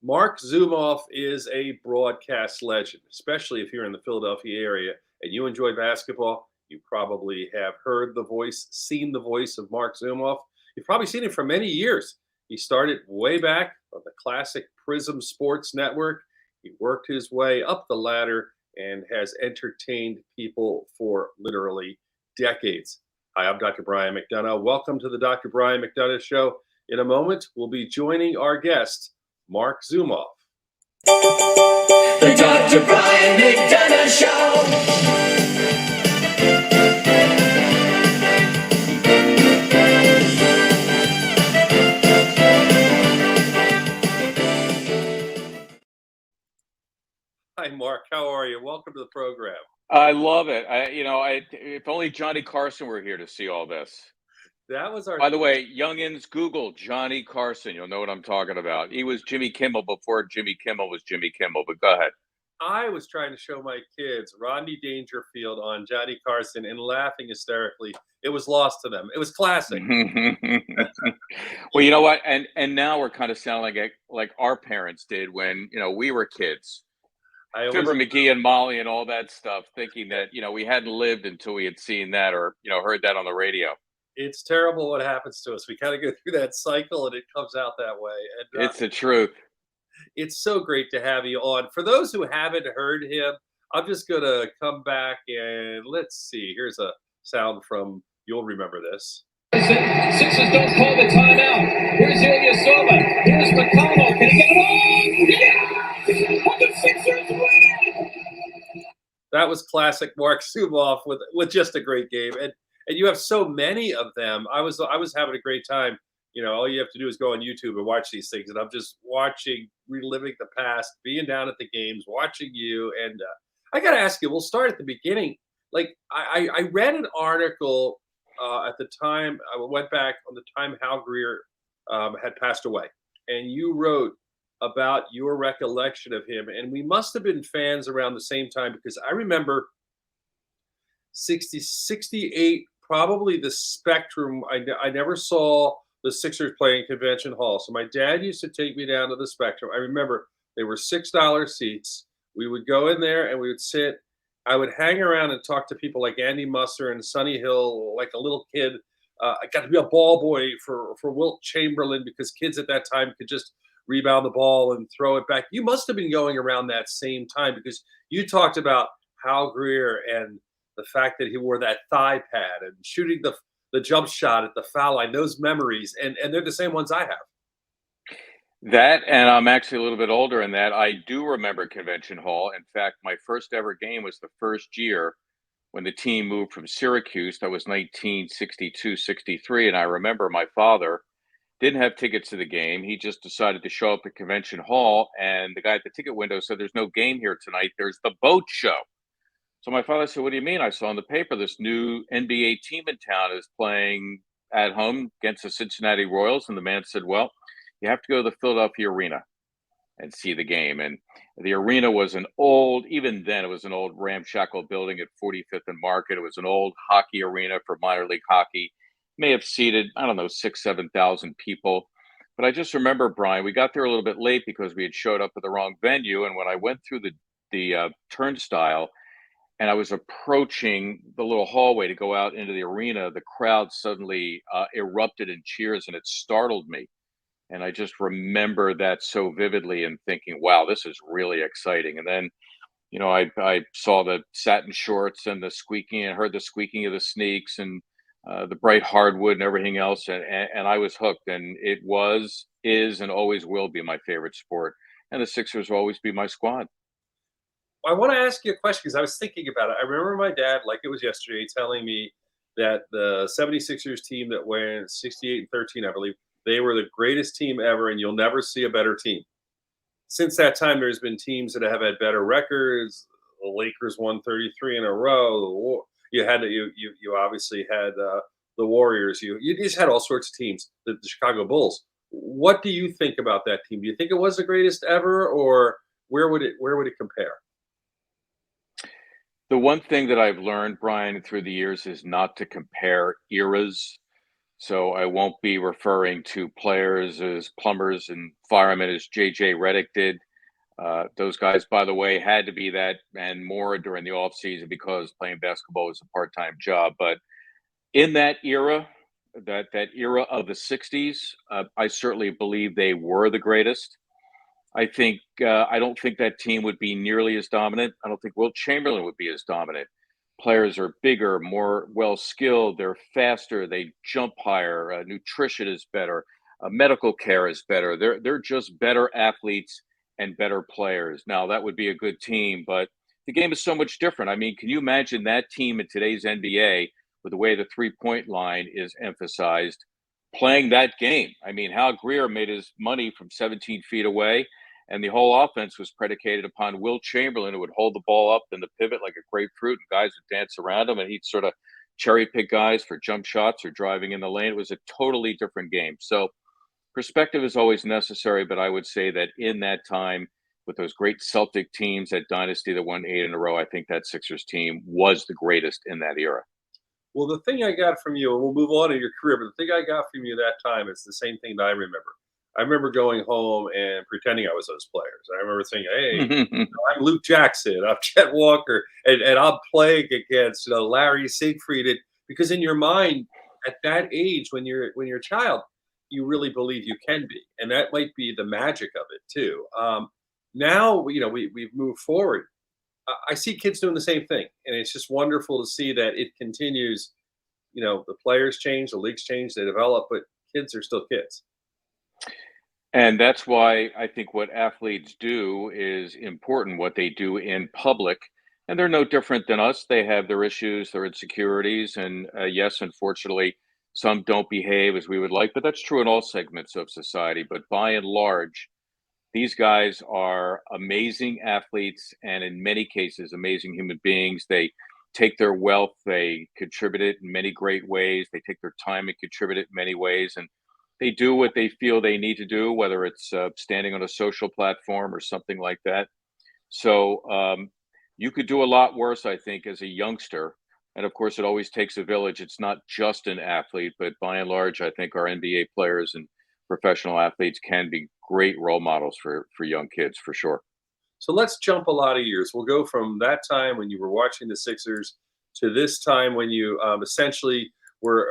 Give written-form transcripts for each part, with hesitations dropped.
Marc Zumoff is a broadcast legend, especially if you're in the Philadelphia area and you enjoy basketball. You probably have heard the voice, seen the voice of Marc Zumoff. You've probably seen him for many years. He started way back on the classic Prism Sports Network. He worked his way up the ladder and has entertained people for literally decades. Hi, I'm Dr. Brian McDonough. Welcome to the Dr. Brian McDonough Show. In a moment, we'll be joining our guest, Marc Zumoff. The Dr. Brian McDonough Show. Hi, Marc. How are you? Welcome to the program. I love it. If only Johnny Carson were here to see all this. That was our. By the way, youngins, Google Johnny Carson. You'll know what I'm talking about. He was Jimmy Kimmel before Jimmy Kimmel was Jimmy Kimmel. But go ahead. I was trying to show my kids Rodney Dangerfield on Johnny Carson and laughing hysterically. It was lost to them. It was classic. Well, you know what? And now we're kind of sounding like our parents did when we were kids. Fibber McGee and Molly and all that stuff, thinking that we hadn't lived until we had seen that or heard that on the radio. It's terrible what happens to us. We kind of go through that cycle and it comes out that way. And it's the truth. It's so great to have you on. For those who haven't heard him, I'm just going to come back and let's see. Here's a sound from, you'll remember this. Sixers don't call the timeout. Here's Ilyasova. Here's McConnell. Can he get it on? Yeah! The Sixers win! That was classic Marc Zumoff with just a great game. And you have so many of them. I was having a great time. All you have to do is go on YouTube and watch these things. And I'm just watching, reliving the past, being down at the games, watching you. And I got to ask you, we'll start at the beginning. Like, I read an article at the time. I went back on the time Hal Greer had passed away. And you wrote about your recollection of him. And we must have been fans around the same time because I remember 68, probably the Spectrum. I never saw the Sixers playing Convention Hall. So my dad used to take me down to the Spectrum. I remember they were $6 seats. We would go in there and we would sit. I would hang around and talk to people like Andy Musser and Sonny Hill, like a little kid. I got to be a ball boy for Wilt Chamberlain because kids at that time could just rebound the ball and throw it back. You must have been going around that same time because you talked about Hal Greer and the fact that he wore that thigh pad and shooting the jump shot at the foul line, those memories, and they're the same ones I have. That, and I'm actually a little bit older in that I do remember Convention Hall. In fact, my first ever game was the first year when the team moved from Syracuse. That was 1962-63, and I remember my father didn't have tickets to the game. He just decided to show up at Convention Hall, and the guy at the ticket window said, "There's no game here tonight. There's the boat show." So my father said, "What do you mean?" I saw in the paper this new NBA team in town is playing at home against the Cincinnati Royals. And the man said, "Well, you have to go to the Philadelphia Arena and see the game." And the arena was even then, it was an old ramshackle building at 45th and Market. It was an old hockey arena for minor league hockey. May have seated, 6,000, 7,000 people. But I just remember, Brian, we got there a little bit late because we had showed up at the wrong venue. And when I went through the turnstile, and I was approaching the little hallway to go out into the arena, the crowd suddenly erupted in cheers, and it startled me. And I just remember that so vividly and thinking, wow, this is really exciting. And then, I saw the satin shorts and the squeaking and heard the squeaking of the sneaks and the bright hardwood and everything else. And I was hooked. And it is, and always will be my favorite sport. And the Sixers will always be my squad. I want to ask you a question because I was thinking about it. I remember my dad, like it was yesterday, telling me that the 76ers team that went 68-13, I believe, they were the greatest team ever, and you'll never see a better team. Since that time, there's been teams that have had better records. The Lakers won 33 in a row. You obviously had the Warriors. You just had all sorts of teams. The Chicago Bulls. What do you think about that team? Do you think it was the greatest ever, or where would it compare? The one thing that I've learned, Brian, through the years is not to compare eras. So I won't be referring to players as plumbers and firemen as JJ Redick did. Those guys, by the way, had to be that and more during the off season because playing basketball was a part-time job. But in that era, that era of the '60s, I certainly believe they were the greatest. I don't think that team would be nearly as dominant. I don't think Wilt Chamberlain would be as dominant. Players are bigger, more well skilled. They're faster. They jump higher. Nutrition is better. Medical care is better. They're just better athletes and better players. Now that would be a good team, but the game is so much different. I mean, can you imagine that team in today's NBA with the way the 3-point line is emphasized playing that game? I mean, Hal Greer made his money from 17 feet away, and the whole offense was predicated upon Wilt Chamberlain, who would hold the ball up in the pivot like a grapefruit, and guys would dance around him, and he'd sort of cherry pick guys for jump shots or driving in the lane. It was a totally different game. So perspective is always necessary, but I would say that in that time, with those great Celtic teams, that dynasty that won 8 in a row, I think that Sixers team was the greatest in that era. Well, the thing I got from you, and we'll move on in your career, but the thing I got from you that time is the same thing that I remember. I remember going home and pretending I was those players. I remember saying, "Hey, I'm Luke Jackson, I'm Chet Walker, and I'm playing against Larry Siegfried." Because in your mind, at that age, when you're a child, you really believe you can be, and that might be the magic of it too. Now, we've moved forward. I see kids doing the same thing, and it's just wonderful to see that it continues. The players change, the leagues change, they develop, but kids are still kids. And that's why I think what athletes do is important, what they do in public. And they're no different than us. They have their issues, their insecurities. And yes, unfortunately, some don't behave as we would like, but that's true in all segments of society. But by and large, these guys are amazing athletes and in many cases, amazing human beings. They take their wealth, they contribute it in many great ways. They take their time and contribute it in many ways. And they do what they feel they need to do, whether it's standing on a social platform or something like that. So you could do a lot worse, I think, as a youngster. And of course, it always takes a village. It's not just an athlete, but by and large, I think our NBA players and professional athletes can be great role models for young kids, for sure. So let's jump a lot of years. We'll go from that time when you were watching the Sixers to this time when you essentially were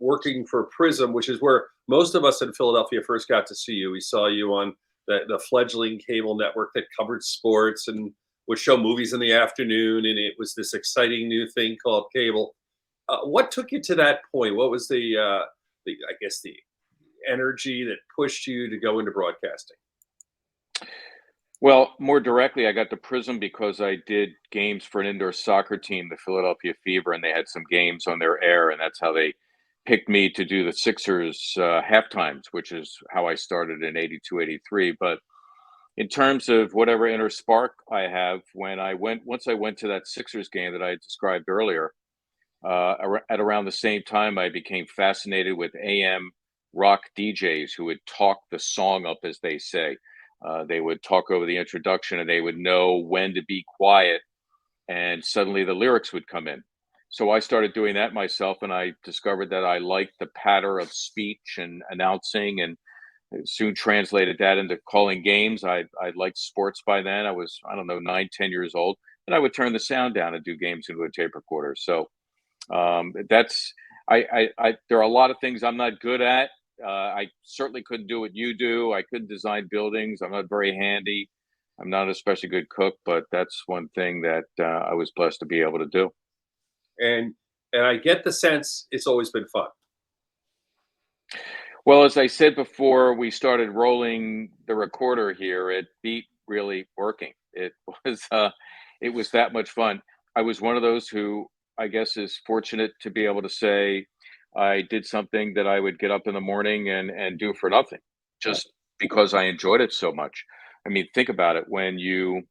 working for Prism, which is where most of us in Philadelphia first got to see you. We saw you on the fledgling cable network that covered sports and would show movies in the afternoon, and it was this exciting new thing called cable. What took you to that point? What was the energy that pushed you to go into broadcasting? Well, more directly, I got the Prism because I did games for an indoor soccer team, the Philadelphia Fever, and they had some games on their air, and that's how they picked me to do the Sixers half times, which is how I started in '82, '83. But in terms of whatever inner spark I have, once I went to that Sixers game that I described earlier, at around the same time, I became fascinated with AM rock DJs who would talk the song up, as they say. They would talk over the introduction and they would know when to be quiet, and suddenly the lyrics would come in. So I started doing that myself, and I discovered that I liked the patter of speech and announcing, and soon translated that into calling games. I liked sports by then. I was, I don't know, 9, 10 years old, and I would turn the sound down and do games into a tape recorder. So that's there are a lot of things I'm not good at. I certainly couldn't do what you do. I couldn't design buildings. I'm not very handy. I'm not an especially good cook, but that's one thing that I was blessed to be able to do. And I get the sense it's always been fun. Well, as I said before we started rolling the recorder here, it beat really working. It was that much fun. I was one of those who I guess is fortunate to be able to say I did something that I would get up in the morning and do for nothing, just because I enjoyed it so much. I mean, think about it. When you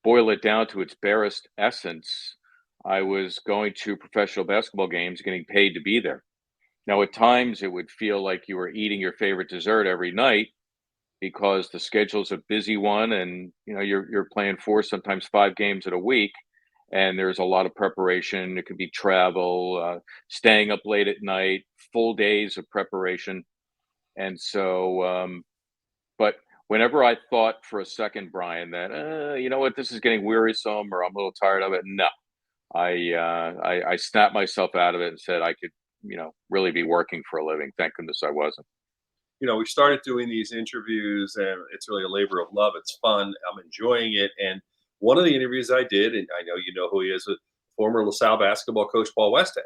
boil it down to its barest essence, I was going to professional basketball games, getting paid to be there. Now, at times it would feel like you were eating your favorite dessert every night because the schedule's a busy one, and you're playing 4, sometimes 5 games in a week, and there's a lot of preparation. It could be travel, staying up late at night, full days of preparation. And so, but whenever I thought for a second, Brian, that you know what, this is getting wearisome, or I'm a little tired of it, no, I snapped myself out of it and said I could, really be working for a living. Thank goodness I wasn't. We started doing these interviews, and it's really a labor of love. It's fun. I'm enjoying it. And one of the interviews I did, and I know you know who he is, with former LaSalle basketball coach Paul Westhead.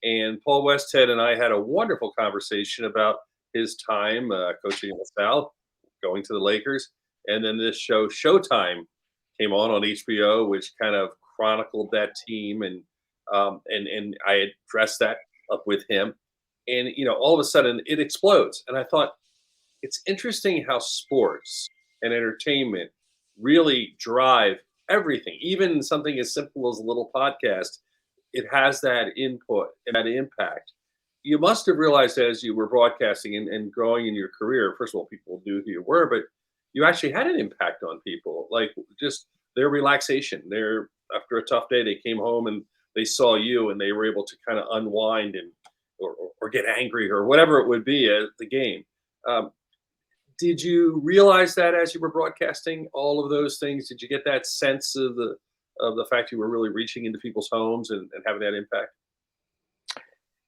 And Paul Westhead and I had a wonderful conversation about his time coaching in LaSalle, going to the Lakers, and then this show Showtime came on HBO, which kind of chronicled that team, and I had dressed that up with him, and all of a sudden it explodes, and I thought it's interesting how sports and entertainment really drive everything, even something as simple as a little podcast. It has that input and that impact. You must have realized as you were broadcasting and growing in your career, first of all, people knew who you were, but you actually had an impact on people, like just their relaxation. Their After a tough day, they came home and they saw you, and they were able to kind of unwind and or get angry or whatever it would be at the game. Um, did you realize that as you were broadcasting all of those things? Did you get that sense of the fact you were really reaching into people's homes and having that impact?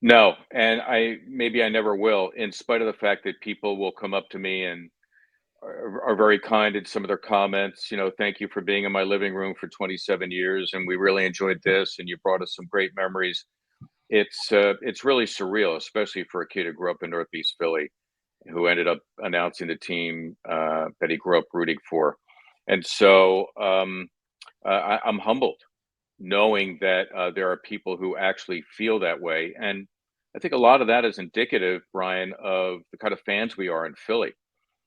No, and I never will, in spite of the fact that people will come up to me and are very kind in some of their comments. Thank you for being in my living room for 27 years, and we really enjoyed this, and you brought us some great memories. It's really surreal, especially for a kid who grew up in Northeast Philly, who ended up announcing the team that he grew up rooting for. And so I'm humbled knowing that there are people who actually feel that way. And I think a lot of that is indicative, Brian, of the kind of fans we are in Philly.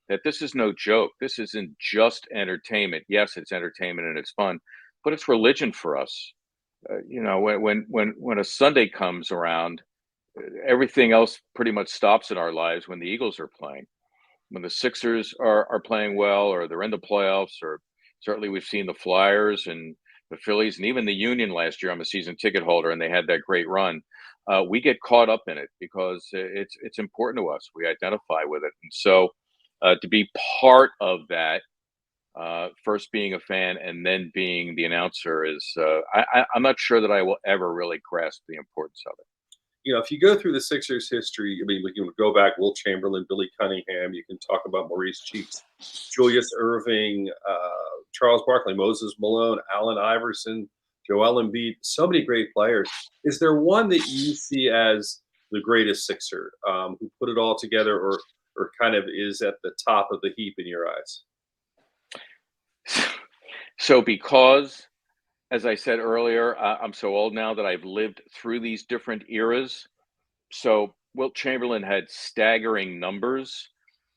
That this is no joke. This isn't just entertainment. Yes, it's entertainment and it's fun, but it's religion for us. When a Sunday comes around, everything else pretty much stops in our lives when the Eagles are playing. When the Sixers are playing well, or they're in the playoffs, or certainly we've seen the Flyers and the Phillies and even the Union last year. I'm a season ticket holder, and they had that great run. We get caught up in it because it's important to us. We identify with it, and so to be part of that, first being a fan and then being the announcer, is I'm not sure that I will ever really grasp the importance of it. If you go through the Sixers history, I mean, you can go back, Wilt Chamberlain, Billy Cunningham. You can talk about Maurice Cheeks, Julius Irving, Charles Barkley, Moses Malone, Allen Iverson, Joel Embiid. So many great players. Is there one that you see as the greatest Sixer, who put it all together, or kind of is at the top of the heap in your eyes? So because, as I said earlier, I'm so old now that I've lived through these different eras. So Wilt Chamberlain had staggering numbers,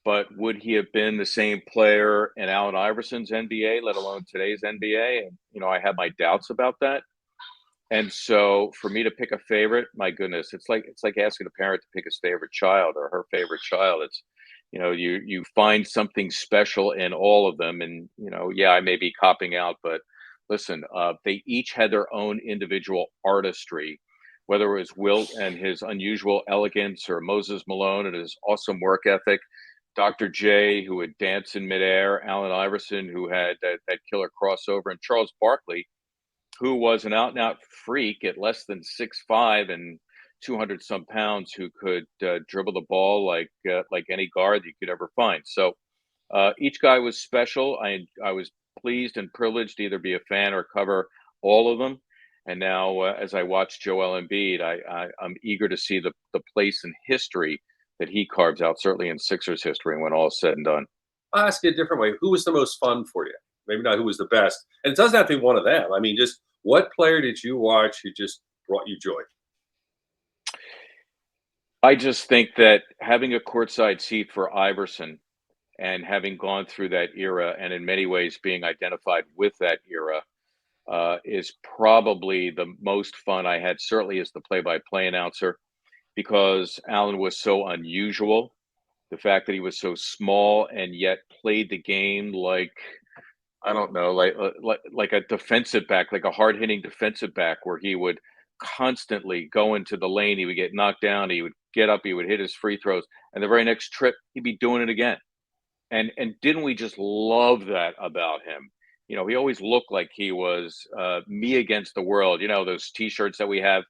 but would he have been the same player in Allen Iverson's NBA, let alone today's NBA? And I have my doubts about that. And so for me to pick a favorite, my goodness, it's like asking a parent to pick his favorite child or her favorite child. It's you find something special in all of them, and yeah, I may be copping out, but listen, they each had their own individual artistry, whether it was Wilt and his unusual elegance, or Moses Malone and his awesome work ethic, Dr. J, who would dance in midair, Allen Iverson, who had that killer crossover, and Charles Barkley, who was an out-and-out freak at less than 6'5" and 200 some pounds, who could dribble the ball like any guard you could ever find. So each guy was special. I was pleased and privileged to either be a fan or cover all of them. And now, as I watch Joel Embiid, I'm eager to see the place in history that he carves out, certainly in Sixers history, when all is said and done. I'll ask you a different way. Who was the most fun for you? Maybe not who was the best. And it doesn't have to be one of them. I mean, just what player did you watch who just brought you joy? I just think that having a courtside seat for Iverson, and having gone through that era, and in many ways being identified with that era, is probably the most fun I had, certainly as the play-by-play announcer, because Allen was so unusual. The fact that he was so small and yet played the game like I don't know, like a defensive back, like a hard hitting defensive back, where he would constantly go into the lane. He would get knocked down. He would get up. He would hit his free throws, and the very next trip, he'd be doing it again. And didn't we just love that about him? You know, he always looked like he was me against the world. You know, those T-shirts that we have,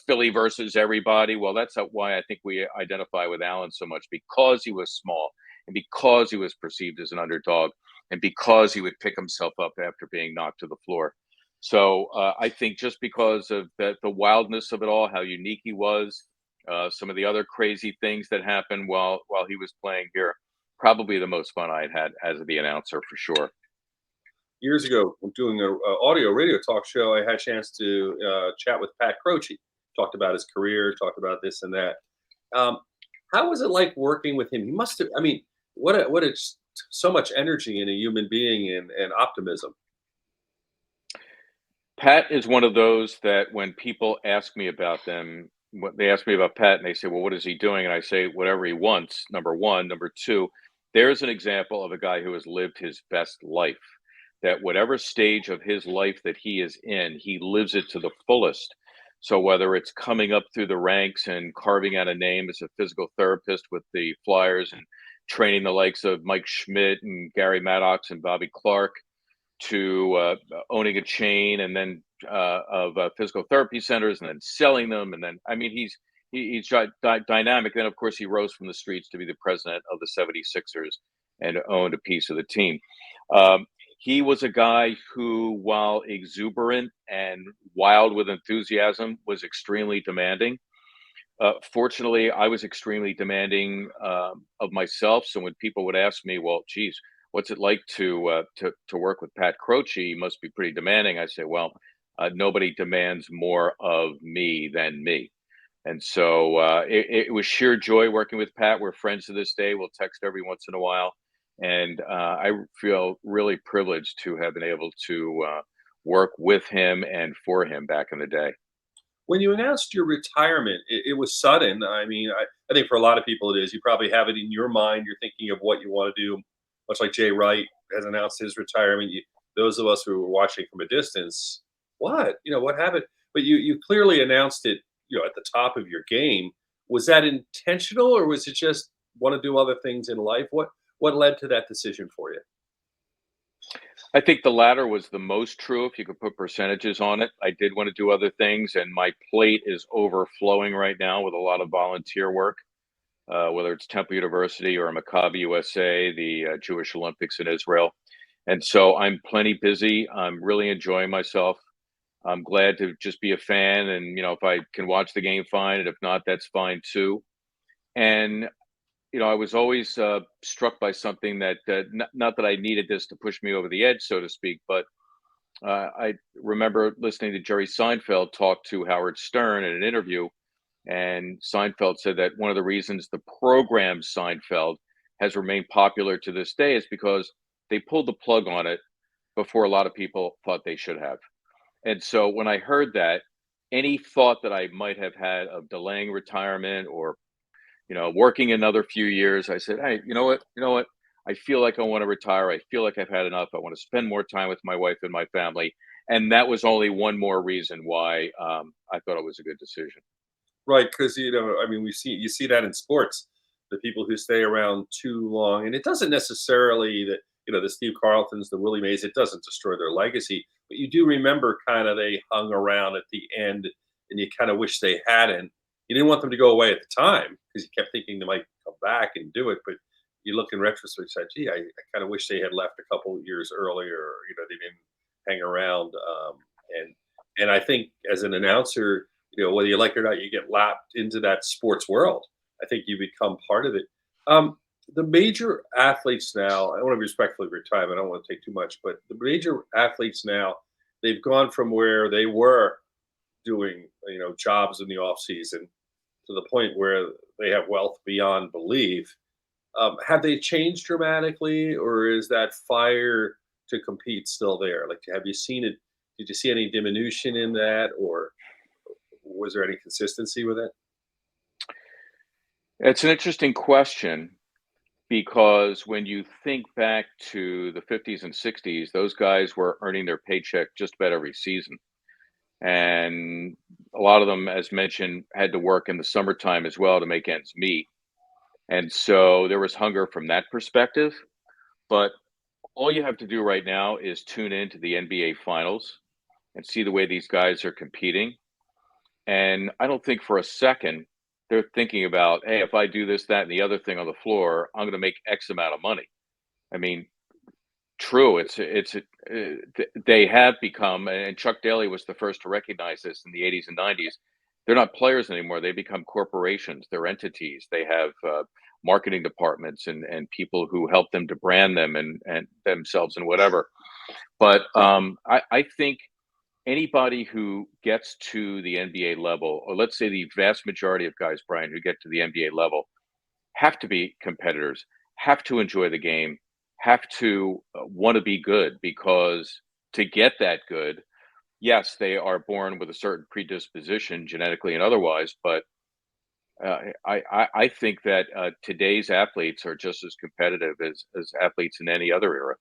Philly versus everybody. Well, that's why I think we identify with Allen so much, because he was small and because he was perceived as an underdog and because he would pick himself up after being knocked to the floor. So I think just because of the wildness of it all, how unique he was, some of the other crazy things that happened while he was playing here, probably the most fun I'd had as the announcer for sure. Years ago, doing a audio radio talk show, I had a chance to chat with Pat Croce. Talked about his career, talked about this and that. How was it like working with him? He must have. I mean, what a so much energy in a human being and optimism. Pat is one of those that when people ask me about them, what they ask me about Pat and they say, well, what is he doing? And I say, whatever he wants, number one. Number two, there's an example of a guy who has lived his best life, that whatever stage of his life that he is in, he lives it to the fullest. So whether it's coming up through the ranks and carving out a name as a physical therapist with the Flyers and training the likes of Mike Schmidt and Gary Maddox and Bobby Clark, to owning a chain and then of physical therapy centers and then selling them. And then, I mean, he's dynamic. Then, of course, he rose from the streets to be the president of the 76ers and owned a piece of the team. He was a guy who, while exuberant and wild with enthusiasm, was extremely demanding. Fortunately, I was extremely demanding of myself. So when people would ask me, well, geez, what's it like to work with Pat Croce? He must be pretty demanding. I say, well, nobody demands more of me than me. And so it was sheer joy working with Pat. We're friends to this day. We'll text every once in a while. And I feel really privileged to have been able to work with him and for him back in the day. When you announced your retirement, it was sudden. I mean, I think for a lot of people it is. You probably have it in your mind. You're thinking of what you want to do, much like Jay Wright has announced his retirement. Those of us who were watching from a distance, what? You know, what happened? But you clearly announced it, you know, at the top of your game. Was that intentional, or was it just want to do other things in life? What led to that decision for you? I think the latter was the most true. If you could put percentages on it, I did want to do other things, and my plate is overflowing right now with a lot of volunteer work, whether it's Temple University or Maccabi USA, the Jewish Olympics in Israel. And so I'm plenty busy. I'm really enjoying myself. I'm glad to just be a fan, and you know, if I can watch the game, fine, and if not, that's fine too. And you know, I was always struck by something that not that I needed this to push me over the edge, so to speak, but I remember listening to Jerry Seinfeld talk to Howard Stern in an interview, and Seinfeld said that one of the reasons the program Seinfeld has remained popular to this day is because they pulled the plug on it before a lot of people thought they should have. And so when I heard that, any thought that I might have had of delaying retirement or working another few years, I said, hey, you know what? I feel like I want to retire. I feel like I've had enough. I want to spend more time with my wife and my family. And that was only one more reason why I thought it was a good decision. Right, because I mean, you see that in sports, the people who stay around too long, and it doesn't necessarily that the Steve Carltons, the Willie Mays, it doesn't destroy their legacy, but you do remember kind of they hung around at the end, and you kind of wish they hadn't. You didn't want them to go away at the time because you kept thinking they might come back and do it, but you look in retrospect, and say, gee, I kind of wish they had left a couple of years earlier. They didn't hang around, and I think as an announcer, whether you like it or not, you get lapped into that sports world. I think you become part of it. The major athletes now, I want to be respectful of your time. I don't want to take too much, but the major athletes now, they've gone from where they were doing, jobs in the off season to the point where they have wealth beyond belief. Have they changed dramatically, or is that fire to compete still there? Like, have you seen it? Did you see any diminution in that, or was there any consistency with it? It's an interesting question. because when you think back to the 50s and 60s, those guys were earning their paycheck just about every season. And a lot of them, as mentioned, had to work in the summertime as well to make ends meet. And so there was hunger from that perspective. But all you have to do right now is tune into the NBA Finals and see the way these guys are competing. And I don't think for a second they're thinking about, hey, if I do this, that, and the other thing on the floor, I'm going to make X amount of money. I mean, true, they have become, and Chuck Daly was the first to recognize this in the 80s and 90s. They're not players anymore. They become corporations. They're entities. They have marketing departments and people who help them to brand them and themselves and whatever. But I think anybody who gets to the NBA level, or let's say the vast majority of guys, Brian, who get to the NBA level, have to be competitors, have to enjoy the game, have to want to be good, because to get that good, yes, they are born with a certain predisposition, genetically and otherwise, but I think that today's athletes are just as competitive as athletes in any other era.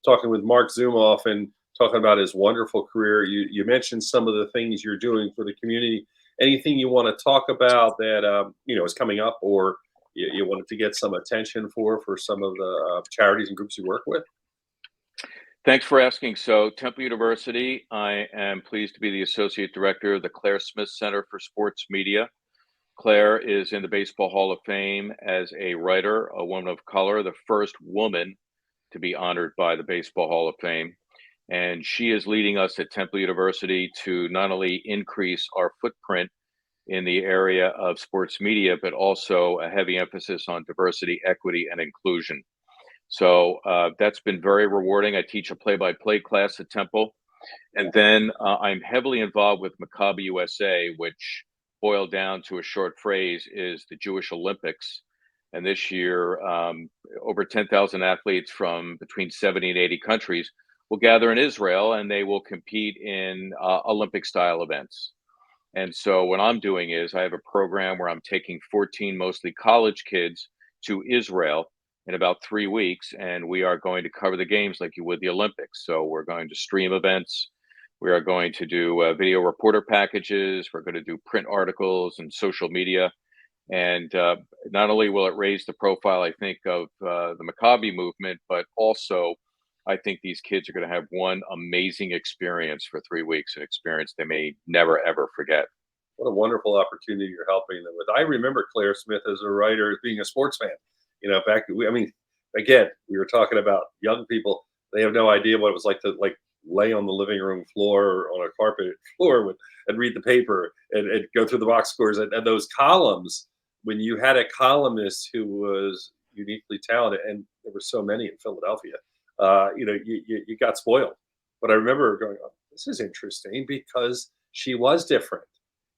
Talking with Marc Zumoff and talking about his wonderful career, you mentioned some of the things you're doing for the community. Anything you want to talk about that is coming up, or you wanted to get some attention for some of the charities and groups you work with? Thanks for asking. So, Temple University, I am pleased to be the Associate Director of the Claire Smith Center for Sports Media. Claire is in the Baseball Hall of Fame as a writer, a woman of color, the first woman to be honored by the Baseball Hall of Fame. And she is leading us at Temple University to not only increase our footprint in the area of sports media, but also a heavy emphasis on diversity, equity, and inclusion. So that's been very rewarding. I teach a play-by-play class at Temple. And then I'm heavily involved with Maccabi USA, which boiled down to a short phrase is the Jewish Olympics. And this year, over 10,000 athletes from between 70 and 80 countries will gather in Israel, and they will compete in Olympic-style events. And so what I'm doing is I have a program where I'm taking 14 mostly college kids to Israel in about 3 weeks, and we are going to cover the games like you would the Olympics. So we're going to stream events. We are going to do video reporter packages. We're going to do print articles and social media. And not only will it raise the profile, I think, of the Maccabi movement, but also I think these kids are going to have one amazing experience for 3 weeks, an experience they may never, ever forget. What a wonderful opportunity you're helping them with. I remember Claire Smith as a writer, as being a sports fan. Again, we were talking about young people. They have no idea what it was like to lay on the living room floor or on a carpet floor and read the paper and go through the box scores and those columns. When you had a columnist who was uniquely talented, and there were so many in Philadelphia, you got spoiled. But I remember going, oh, this is interesting because she was different.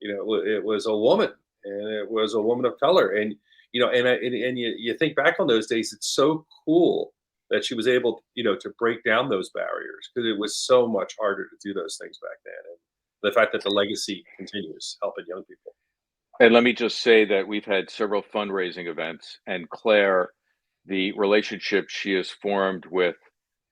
It was a woman, and it was a woman of color, and you think back on those days, it's so cool that she was able, to break down those barriers, because it was so much harder to do those things back then. And the fact that the legacy continues helping young people. And let me just say that we've had several fundraising events, and Claire, the relationship she has formed with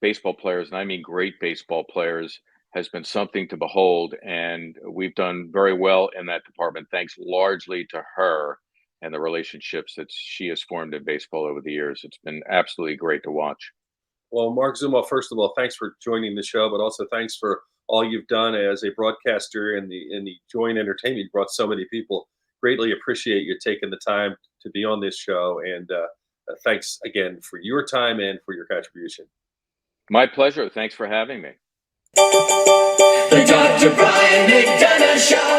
baseball players, and I mean great baseball players, has been something to behold. And we've done very well in that department, thanks largely to her and the relationships that she has formed in baseball over the years. It's been absolutely great to watch. Well, Marc Zumoff, first of all, thanks for joining the show, but also thanks for all you've done as a broadcaster in the joint entertainment. You brought so many people. Greatly appreciate you taking the time to be on this show, and thanks again for your time and for your contribution. My pleasure. Thanks for having me. The Dr. Brian McDonough Show.